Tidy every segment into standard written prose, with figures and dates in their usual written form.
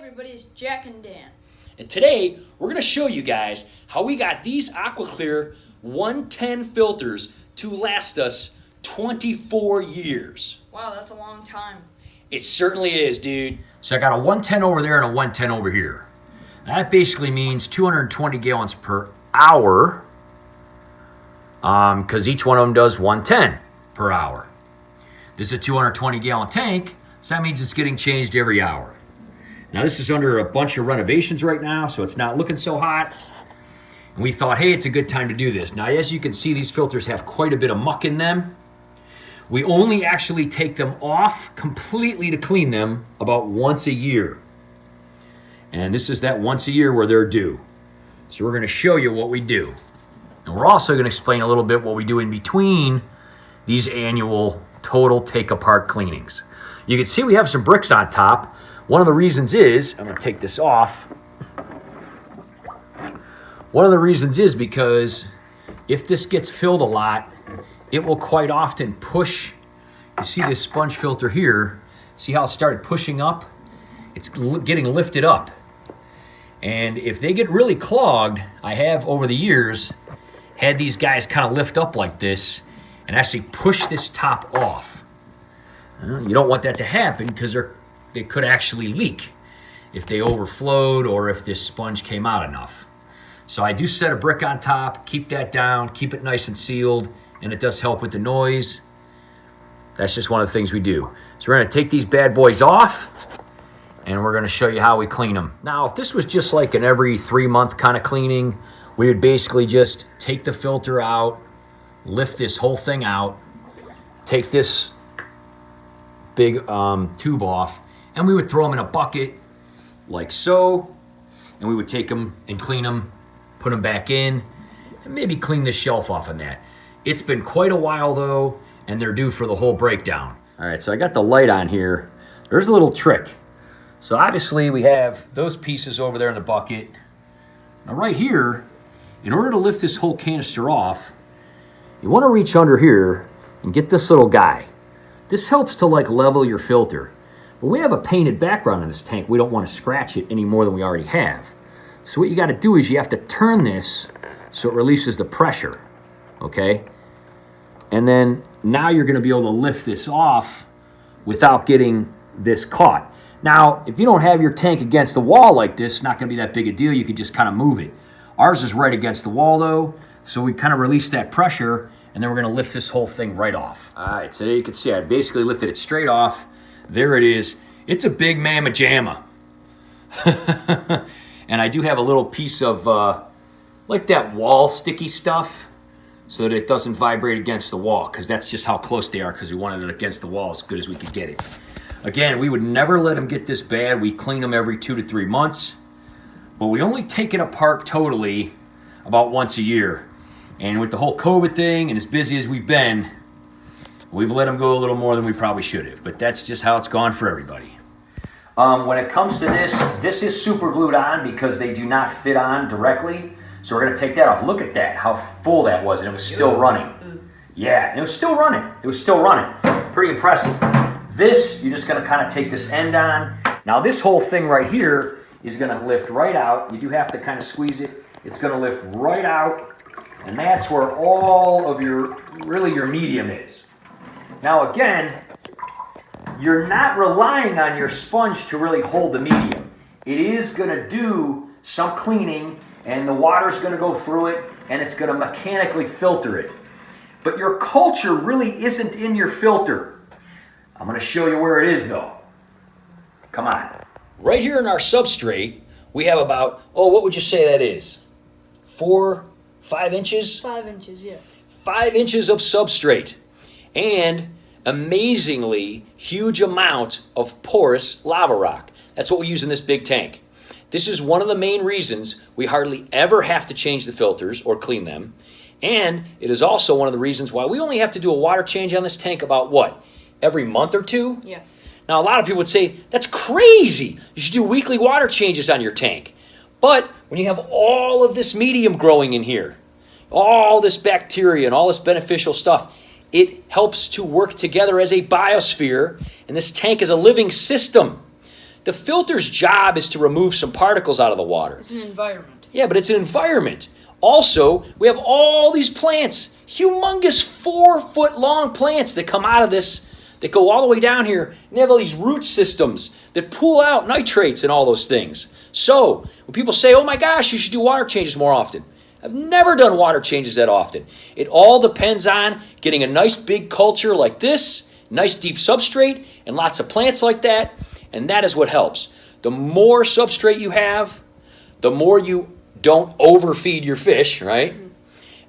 everybody, it's Jack and Dan. And today, we're going to show you guys how we got these Aqua 110 filters to last us 24 years. Wow, that's a long time. It certainly is, dude. So I got a 110 over there and a 110 over here. That basically means 220 gallons per hour, because each one of them does 110 per hour. This is a 220 gallon tank, so that means it's getting changed every hour. Now this is under a bunch of renovations right now, so it's not looking so hot. And we thought, hey, it's a good time to do this. Now, as you can see, these filters have quite a bit of muck in them. We only actually take them off completely to clean them about once a year. And this is that once a year where they're due. So we're going to show you what we do. And we're also going to explain a little bit what we do in between these annual total take-apart cleanings. You can see we have some bricks on top. One of the reasons is, I'm going to take this off. One of the reasons is because if this gets filled a lot, it will quite often push. You see this sponge filter here, see how it started pushing up? It's getting lifted up. And if they get really clogged, I have over the years had these guys kind of lift up like this and actually push this top off. You don't want that to happen because they could actually leak if they overflowed or if this sponge came out enough. So I do set a brick on top, keep that down, keep it nice and sealed, and it does help with the noise. That's just one of the things we do. So we're going to take these bad boys off, and we're going to show you how we clean them. Now, if this was just like an every 3-month kind of cleaning, we would basically just take the filter out, lift this whole thing out, take this big tube off, and we would throw them in a bucket like so, and we would take them and clean them, put them back in, and maybe clean the shelf off on that. It's been quite a while though, and they're due for the whole breakdown. All right, so I got the light on here. There's a little trick. So obviously we have those pieces over there in the bucket. Now right here, in order to lift this whole canister off, you want to reach under here and get this little guy. This helps to like level your filter. But we have a painted background in this tank. We don't want to scratch it any more than we already have. So what you got to do is you have to turn this so it releases the pressure, okay? And then now you're going to be able to lift this off without getting this caught. Now, if you don't have your tank against the wall like this, it's not going to be that big a deal. You can just kind of move it. Ours is right against the wall though, so we kind of release that pressure, and then we're going to lift this whole thing right off. All right, so there you can see I basically lifted it straight off. There it is. It's a big mamma jamma. And I do have a little piece of like that wall sticky stuff so that it doesn't vibrate against the wall, because that's just how close they are, because we wanted it against the wall as good as we could get it. Again, we would never let them get this bad. We clean them every 2 to 3 months, but we only take it apart totally about once a year. And with the whole COVID thing and as busy as we've been, we've let them go a little more than we probably should have, but that's just how it's gone for everybody. When it comes to this is super glued on because they do not fit on directly. So we're going to take that off. Look at that, how full that was, and it was still running. Yeah, and it was still running. It was still running. Pretty impressive. This, you're just going to kind of take this end on. Now this whole thing right here is going to lift right out. You do have to kind of squeeze it. It's going to lift right out, and that's where all of your medium is. Now again, you're not relying on your sponge to really hold the medium. It is going to do some cleaning, and the water's going to go through it, and it's going to mechanically filter it. But your culture really isn't in your filter. I'm going to show you where it is though. Come on. Right here in our substrate, we have about, what would you say that is? 4, 5 inches? 5 inches, yeah. 5 inches of substrate. And amazingly huge amount of porous lava rock. That's what we use in this big tank. This is one of the main reasons we hardly ever have to change the filters or clean them. And it is also one of the reasons why we only have to do a water change on this tank about what? Every month or 2? Yeah. Now a lot of people would say, that's crazy. You should do weekly water changes on your tank. But when you have all of this medium growing in here, all this bacteria and all this beneficial stuff, it helps to work together as a biosphere, and this tank is a living system. The filter's job is to remove some particles out of the water. It's an environment. Yeah, but it's an environment. Also, we have all these plants, humongous 4-foot long plants that come out of this, that go all the way down here, and they have all these root systems that pull out nitrates and all those things. So, when people say, oh my gosh, you should do water changes more often, I've never done water changes that often. It all depends on getting a nice big culture like this, nice deep substrate, and lots of plants like that, and that is what helps. The more substrate you have, the more you don't overfeed your fish, right?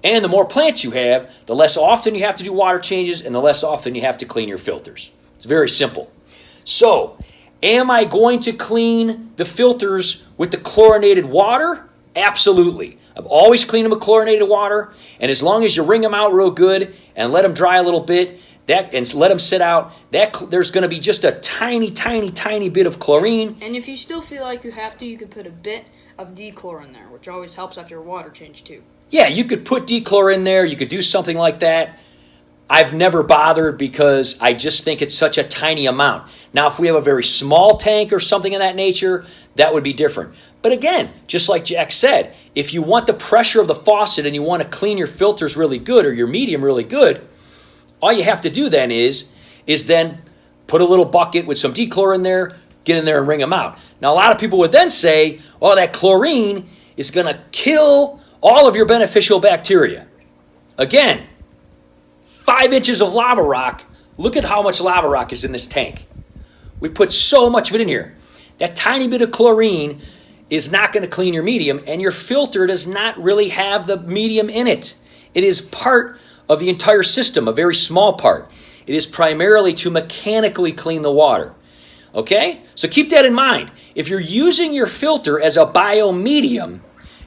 And the more plants you have, the less often you have to do water changes and the less often you have to clean your filters. It's very simple. So, am I going to clean the filters with the chlorinated water? Absolutely. I've always cleaned them with chlorinated water, and as long as you wring them out real good and let them dry a little bit, and let them sit out, there's going to be just a tiny, tiny, tiny bit of chlorine. And if you still feel like you have to, you could put a bit of dechlor in there, which always helps after a water change too. Yeah, you could put dechlor in there. You could do something like that. I've never bothered because I just think it's such a tiny amount. Now, if we have a very small tank or something of that nature, that would be different. But again, just like Jack said, if you want the pressure of the faucet and you want to clean your filters really good or your medium really good, all you have to do then is then put a little bucket with some dechlor in there, get in there and wring them out. Now, a lot of people would then say, well, that chlorine is going to kill all of your beneficial bacteria. Again, 5 inches of lava rock. Look at how much lava rock is in this tank. We put so much of it in here. That tiny bit of chlorine is not going to clean your medium, and your filter does not really have the medium in it. It is part of the entire system, a very small part. It is primarily to mechanically clean the water. Okay? So keep that in mind. If you're using your filter as a biomedium,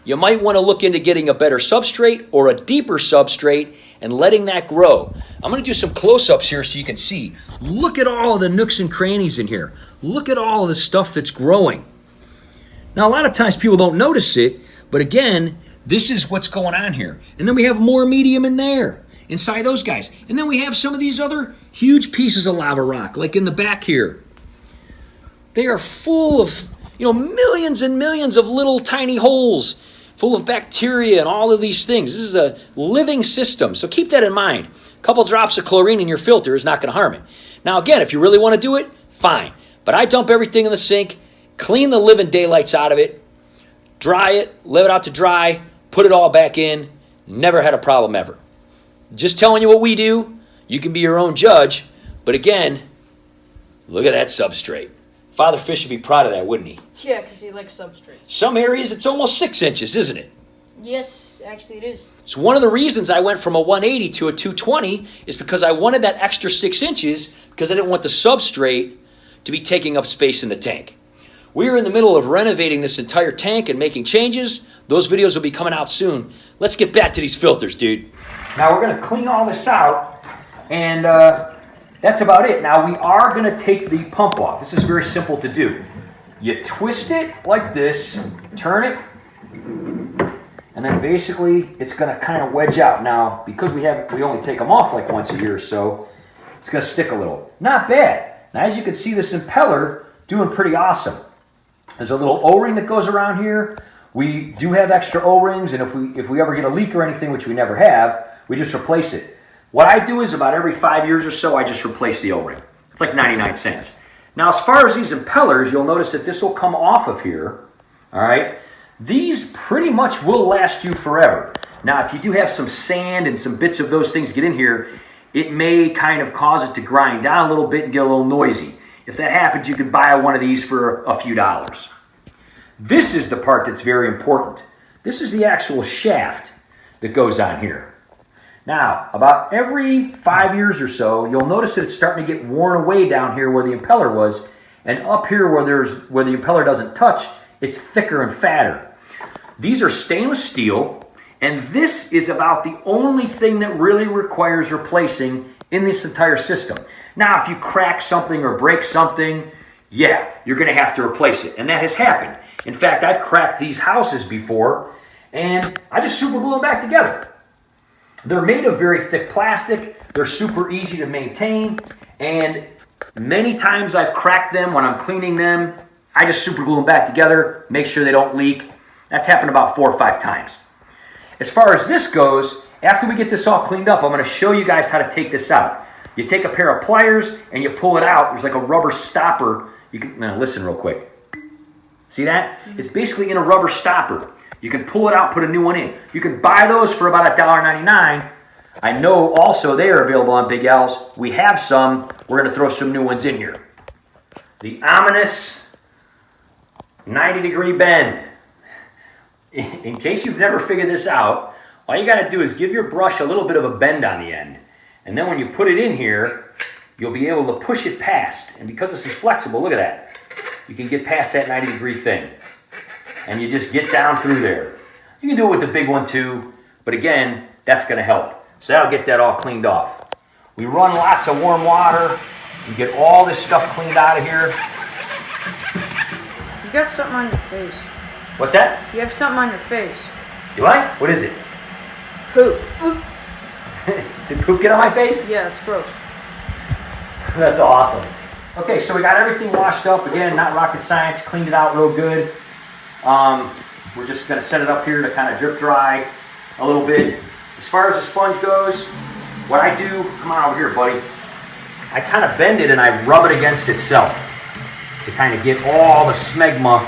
you might want to look into getting a better substrate or a deeper substrate and letting that grow. I'm going to do some close-ups here so you can see. Look at all of the nooks and crannies in here. Look at all of the stuff that's growing. Now, a lot of times people don't notice it, but again, this is what's going on here. And then we have more medium in there, inside those guys. And then we have some of these other huge pieces of lava rock, like in the back here. They are full of, millions and millions of little tiny holes full of bacteria and all of these things. This is a living system, so keep that in mind. A couple drops of chlorine in your filter is not going to harm it. Now, again, if you really want to do it, fine. But I dump everything in the sink, clean the living daylights out of it, dry it, let it out to dry, put it all back in. Never had a problem ever. Just telling you what we do. You can be your own judge. But again, look at that substrate. Father Fish would be proud of that, wouldn't he? Yeah, because he likes substrates. Some areas it's almost 6 inches, isn't it? Yes, actually it is. So one of the reasons I went from a 180 to a 220 is because I wanted that extra 6 inches because I didn't want the substrate to be taking up space in the tank. We're in the middle of renovating this entire tank and making changes. Those videos will be coming out soon. Let's get back to these filters, dude. Now we're going to clean all this out, and that's about it. Now we are going to take the pump off. This is very simple to do. You twist it like this, turn it, and then basically it's going to kind of wedge out. Now, because we only take them off like once a year or so, it's going to stick a little. Not bad. Now, as you can see, this impeller doing pretty awesome. There's a little O-ring that goes around here. We do have extra O-rings, and if we ever get a leak or anything, which we never have, we just replace it. What I do is about every 5 years or so, I just replace the O-ring. It's like 99 cents. Now, as far as these impellers, you'll notice that this will come off of here, all right? These pretty much will last you forever. Now, if you do have some sand and some bits of those things get in here, it may kind of cause it to grind down a little bit and get a little noisy. If that happens, you could buy one of these for a few dollars. This is the part that's very important. This is the actual shaft that goes on here. Now, about every 5 years or so, you'll notice that it's starting to get worn away down here where the impeller was, and up here where the impeller doesn't touch, it's thicker and fatter. These are stainless steel, and this is about the only thing that really requires replacing in this entire system. Now, if you crack something or break something, yeah, you're going to have to replace it, and that has happened. In fact, I've cracked these houses before, and I just super glue them back together. They're made of very thick plastic. They're super easy to maintain, and many times I've cracked them when I'm cleaning them, I just super glue them back together, make sure they don't leak. That's happened about 4 or 5 times. As far as this goes, after we get this all cleaned up, I'm going to show you guys how to take this out. You take a pair of pliers and you pull it out. There's like a rubber stopper. You can now listen real quick. See that? It's basically in a rubber stopper. You can pull it out, put a new one in. You can buy those for about $1.99. I know also they are available on Big L's. We have some. We're going to throw some new ones in here. The ominous 90-degree bend. In case you've never figured this out, all you got to do is give your brush a little bit of a bend on the end. And then when you put it in here, you'll be able to push it past. And because this is flexible, look at that. You can get past that 90-degree thing. And you just get down through there. You can do it with the big one too, but again, that's going to help. So that'll get that all cleaned off. We run lots of warm water. You get all this stuff cleaned out of here. You got something on your face. What's that? You have something on your face. Do I? What is it? Poop. Did poop get on my face? Yeah, it's gross. That's awesome. Okay, so we got everything washed up. Again, not rocket science. Cleaned it out real good. We're just going to set it up here to kind of drip dry a little bit. As far as the sponge goes, what I do, come on over here, buddy. I kind of bend it and I rub it against itself to kind of get all the smegma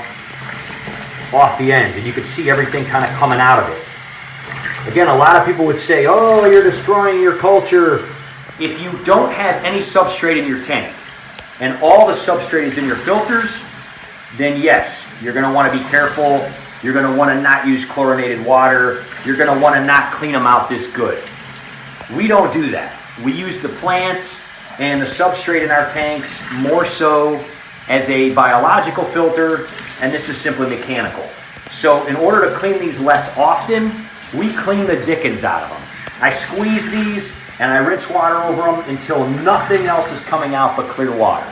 off the ends. And you can see everything kind of coming out of it. Again, a lot of people would say, oh, you're destroying your culture. If you don't have any substrate in your tank and all the substrate is in your filters, then yes, you're going to want to be careful. You're going to want to not use chlorinated water. You're going to want to not clean them out this good. We don't do that. We use the plants and the substrate in our tanks more so as a biological filter, and this is simply mechanical. So in order to clean these less often, we clean the dickens out of them. I squeeze these and I rinse water over them until nothing else is coming out but clear water.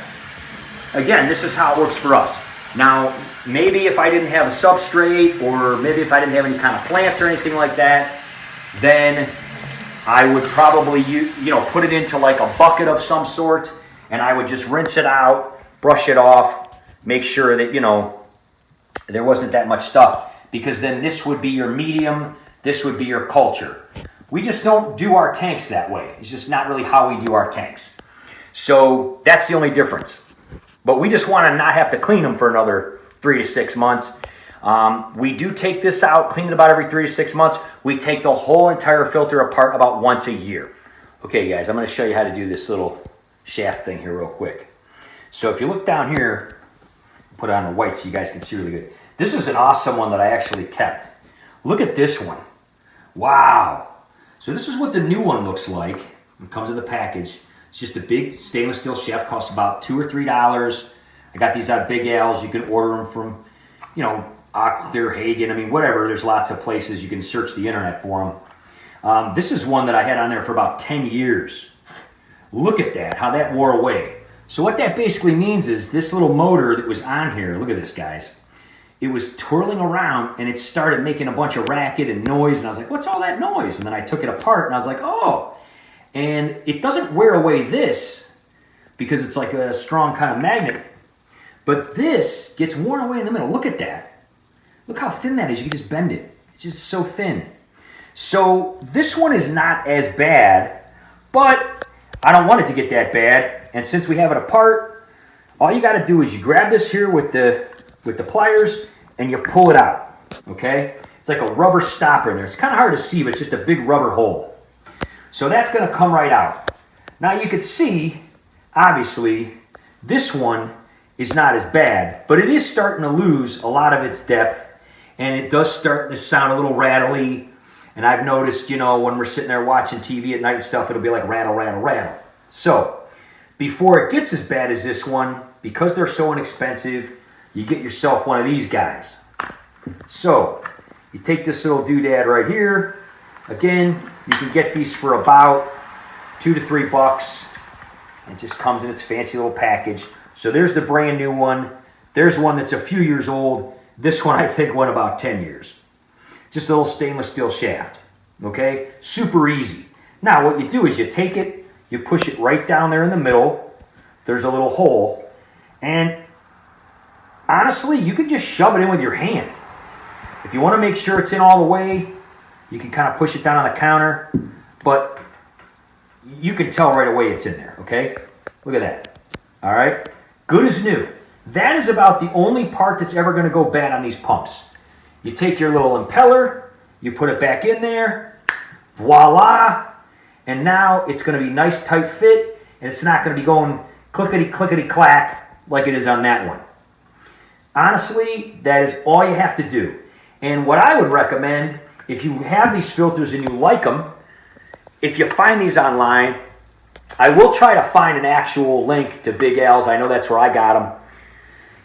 Again, this is how it works for us. Now, maybe if I didn't have a substrate, or maybe if I didn't have any kind of plants or anything like that, then I would probably put it into like a bucket of some sort, and I would just rinse it out, brush it off, make sure that, there wasn't that much stuff, because then this would be your medium, this would be your culture. We just don't do our tanks that way. It's just not really how we do our tanks. So that's the only difference. But we just want to not have to clean them for another 3 to 6 months. We do take this out, clean it about every 3 to 6 months. We take the whole entire filter apart about once a year. Okay, guys, I'm going to show you how to do this little shaft thing here real quick. So if you look down here, put it on the white so you guys can see really good. This is an awesome one that I actually kept. Look at this one. Wow. So this is what the new one looks like. It comes in the package. It's just a big stainless steel shaft, costs about $2 or $3. I got these at Big Al's. You can order them from, Aqua, Hagen. I mean, whatever. There's lots of places you can search the internet for them. This is one that I had on there for about 10 years. Look at that, how that wore away. So what that basically means is this little motor that was on here, look at this, guys. It was twirling around and it started making a bunch of racket and noise. And I was like, what's all that noise? And then I took it apart and I was like, oh. And it doesn't wear away this because it's like a strong kind of magnet. But this gets worn away in the middle. Look at that. Look how thin that is. You can just bend it. It's just so thin. So this one is not as bad, but I don't want it to get that bad. And since we have it apart, all you got to do is you grab this here with the pliers and you pull it out. Okay? It's like a rubber stopper in there. It's kind of hard to see, but it's just a big rubber hole. So that's going to come right out. Now you can see, obviously, this one is not as bad, but it is starting to lose a lot of its depth, and it does start to sound a little rattly. And I've noticed, when we're sitting there watching TV at night and stuff, it'll be like rattle, rattle, rattle. So before it gets as bad as this one, because they're so inexpensive, you get yourself one of these guys. So you take this little doodad right here. Again, you can get these for about $2 to $3. It just comes in its fancy little package. So there's the brand new one. There's one that's a few years old. This one I think went about 10 years. Just a little stainless steel shaft. Okay? Super easy. Now what you do is you take it, you push it right down there in the middle. There's a little hole. And honestly, you can just shove it in with your hand. If you want to make sure it's in all the way, you can kind of push it down on the counter, but you can tell right away it's in there, okay? Look at that. All right? Good as new. That is about the only part that's ever going to go bad on these pumps. You take your little impeller, you put it back in there, voila, and now it's going to be nice tight fit, and it's not going to be going clickety-clack like it is on that one. Honestly, that is all you have to do. And what I would recommend, if you have these filters and you like them, if you find these online, I will try to find an actual link to Big Al's. I know that's where I got them.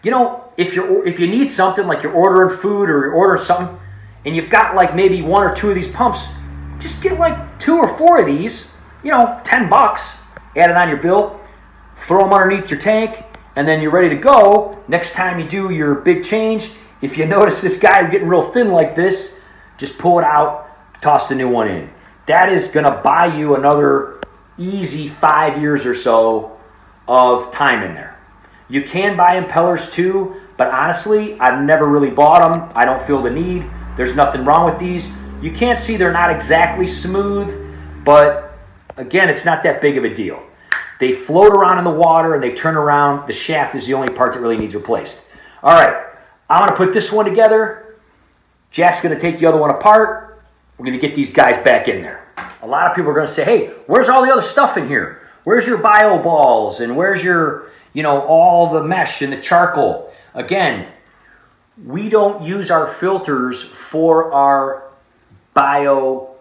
You know, if you need something, like you're ordering food or you're ordering something, and you've got like maybe 1 or 2 of these pumps, just get like 2 or 4 of these, you know, $10, add it on your bill, throw them underneath your tank, and then you're ready to go. Next time you do your big change, if you notice this guy getting real thin like this, just pull it out, toss the new one in. That is going to buy you another easy 5 years or so of time in there. You can buy impellers too, but honestly, I've never really bought them. I don't feel the need. There's nothing wrong with these. You can't see they're not exactly smooth, but again, it's not that big of a deal. They float around in the water and they turn around. The shaft is the only part that really needs replaced. All right, I'm going to put this one together. Jack's going to take the other one apart. We're going to get these guys back in there. A lot of people are going to say, hey, where's all the other stuff in here? Where's your bio balls and where's your, you know, all the mesh and the charcoal? Again, we don't use our filters for our bio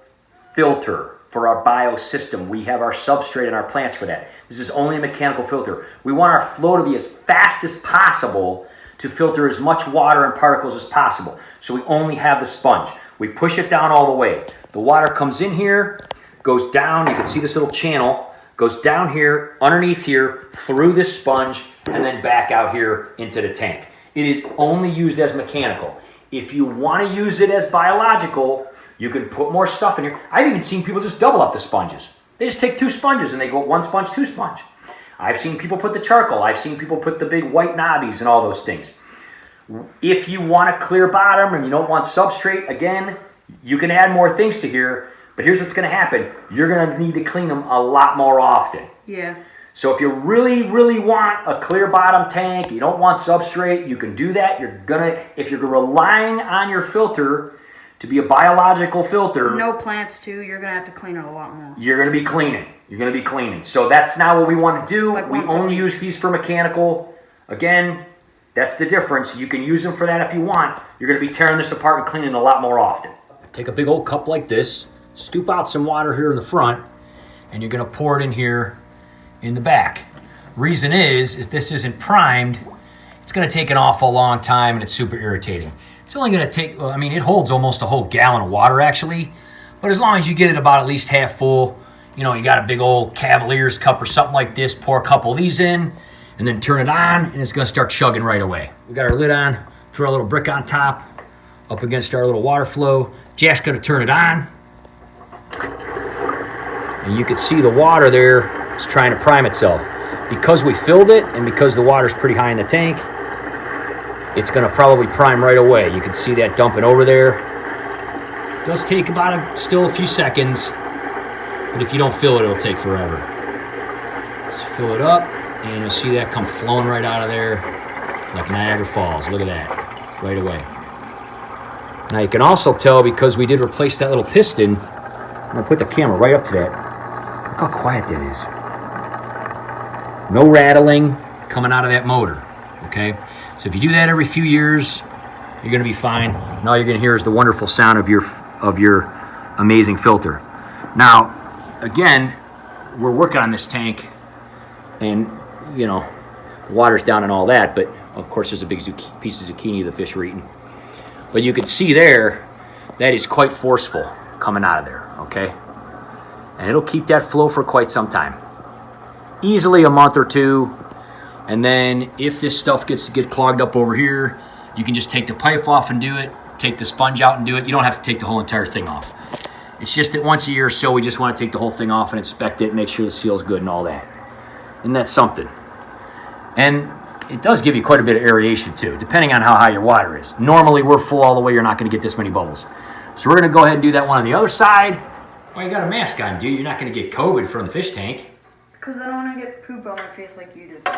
filter, for our bio system. We have our substrate and our plants for that. This is only a mechanical filter. We want our flow to be as fast as possible to filter as much water and particles as possible. So we only have the sponge. We push it down all the way. The water comes in here, goes down. You can see this little channel, goes down here, underneath here, through this sponge, and then back out here into the tank. It is only used as mechanical. If you want to use it as biological, you can put more stuff in here. I've even seen people just double up the sponges. They just take 2 sponges and they go 1 sponge, 2 sponge. I've seen people put the charcoal. I've seen people put the big white knobbies and all those things. If you want a clear bottom and you don't want substrate, again, you can add more things to here, but here's what's going to happen. You're going to need to clean them a lot more often. Yeah. So if you really, really want a clear bottom tank, you don't want substrate, you can do that. If you're relying on your filter to be a biological filter. No plants too, you're going to have to clean it a lot more. You're going to be cleaning. You're going to be cleaning. So that's not what we want to do. Like we only use these for mechanical. Again, that's the difference. You can use them for that if you want. You're going to be tearing this apart and cleaning a lot more often. Take a big old cup like this, scoop out some water here in the front, and you're going to pour it in here in the back. Reason is this isn't primed. It's going to take an awful long time and it's super irritating. It's only going to take, well, I mean, it holds almost a whole gallon of water actually, but as long as you get it about at least half full, you know, you got a big old Cavalier's cup or something like this, pour a couple of these in, and then turn it on, and it's going to start chugging right away. We got our lid on, throw our little brick on top, up against our little water flow. Jack's going to turn it on, and you can see the water there is trying to prime itself. Because we filled it, and because the water's pretty high in the tank, it's going to probably prime right away. You can see that dumping over there. It does take about still a few seconds, but if you don't fill it, it'll take forever. Just fill it up, and you'll see that come flowing right out of there like Niagara Falls. Look at that, right away. Now you can also tell, because we did replace that little piston, I'm going to put the camera right up to that. Look how quiet that is. No rattling coming out of that motor, okay? So if you do that every few years, you're going to be fine. And all you're going to hear is the wonderful sound of your amazing filter. Now, again, we're working on this tank, and you know, the water's down and all that, but of course there's a big piece of zucchini the fish are eating. But you can see there, that is quite forceful coming out of there, okay? And it'll keep that flow for quite some time. Easily a month or two. And then if this stuff gets to get clogged up over here, you can just take the pipe off and do it, take the sponge out and do it. You don't have to take the whole entire thing off. It's just that once a year or so, we just want to take the whole thing off and inspect it, make sure the seal's good and all that. And that's something. And it does give you quite a bit of aeration too, depending on how high your water is. Normally we're full all the way, you're not going to get this many bubbles. So we're going to go ahead and do that one on the other side. Well, you got a mask on, dude. You're not going to get COVID from the fish tank. Because I don't want to get poop on my face like you did.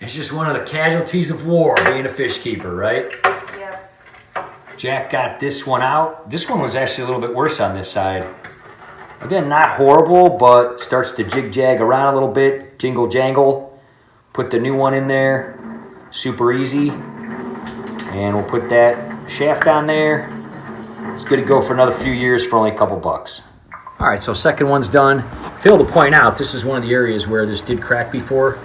It's just one of the casualties of war, being a fish keeper, right? Yeah. Jack got this one out. This one was actually a little bit worse on this side. Again, not horrible, but starts to jig-jag around a little bit, jingle-jangle. Put the new one in there, super easy. And we'll put that shaft on there. It's good to go for another few years for only a couple bucks. All right, so second one's done. Failed to point out, this is one of the areas where this did crack before.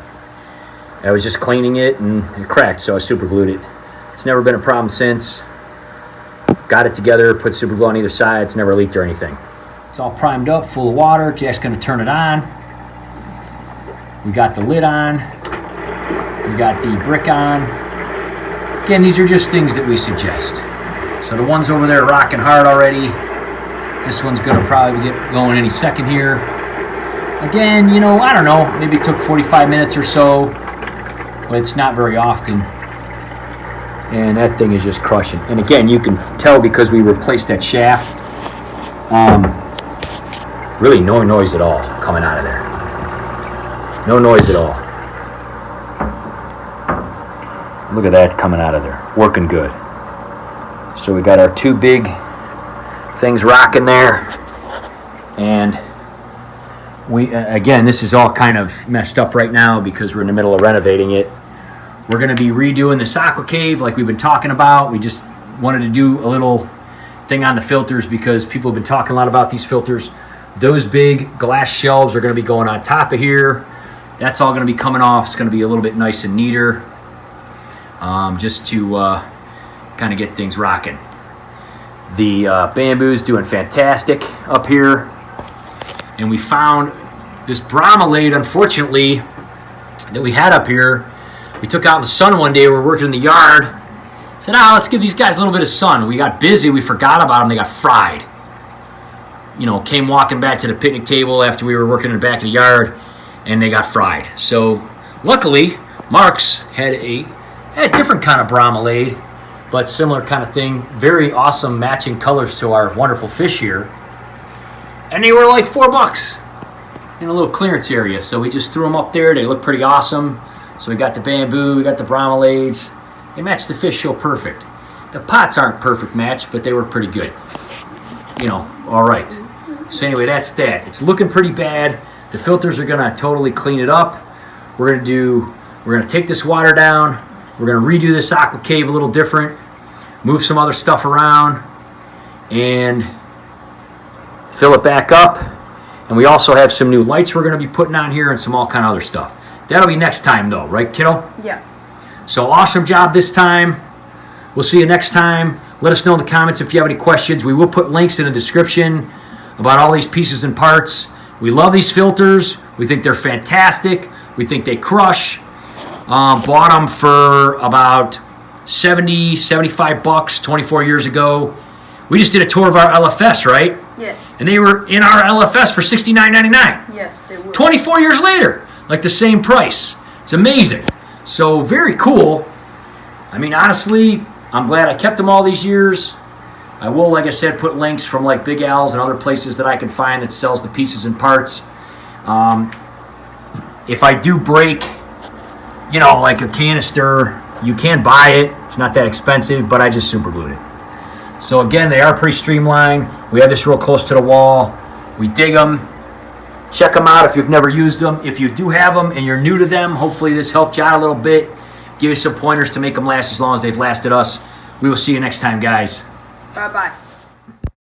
I was just cleaning it and it cracked, so I super glued it. It's never been a problem since. Got it together, put super glue on either side. It's never leaked or anything. It's all primed up, full of water. Jack's gonna turn it on. We got the lid on. We got the brick on. Again, these are just things that we suggest. So the ones over there are rocking hard already. This one's gonna probably get going any second here. Again, you know, I don't know, maybe it took 45 minutes or so, but it's not very often. And that thing is just crushing. And again, you can tell because we replaced that shaft, really no noise at all coming out of there. No noise at all. Look at that coming out of there, working good. So we got our two big things rocking there, and we again, this is all kind of messed up right now because we're in the middle of renovating it. We're going to be redoing this aqua cave like we've been talking about. We just wanted to do a little thing on the filters because people have been talking a lot about these filters. Those big glass shelves are going to be going on top of here. That's all going to be coming off. It's going to be a little bit nice and neater, just to kind of get things rocking. The bamboo's doing fantastic up here. And we found this bromelade, unfortunately, that we had up here. We took out in the sun one day. We were working in the yard. Said, let's give these guys a little bit of sun. We got busy. We forgot about them. They got fried. You know, came walking back to the picnic table after we were working in the back of the yard, and they got fried. So luckily, Mark's had a different kind of bromelade, but similar kind of thing. Very awesome matching colors to our wonderful fish here. And they were like $4 in a little clearance area. So we just threw them up there. They look pretty awesome. So we got the bamboo, we got the bromelades. They match the fish so perfect. The pots aren't perfect match, but they were pretty good. You know, all right. So anyway, that's that. It's looking pretty bad. The filters are gonna totally clean it up. We're gonna take this water down. We're gonna redo this aqua cave a little different, move some other stuff around, and fill it back up. And we also have some new lights we're gonna be putting on here and some all kind of other stuff. That'll be next time though, right, kiddo? Yeah. So awesome job this time. We'll see you next time. Let us know in the comments if you have any questions. We will put links in the description about all these pieces and parts. We love these filters. We think they're fantastic. We think they crush. Bought them for about 70, 75 bucks 24 years ago. We just did a tour of our LFS, right? Yes. And they were in our LFS for $69.99. Yes, they were. 24 years later, like the same price. It's amazing. So very cool. I mean, honestly, I'm glad I kept them all these years. I will, like I said, put links from like Big Al's and other places that I can find that sells the pieces and parts. If I do break, you know, like a canister, you can buy it. It's not that expensive, but I just super glued it. So again, they are pretty streamlined. We have this real close to the wall. We dig them. Check them out if you've never used them. If you do have them and you're new to them, hopefully this helped you out a little bit. Give you some pointers to make them last as long as they've lasted us. We will see you next time, guys. Bye-bye.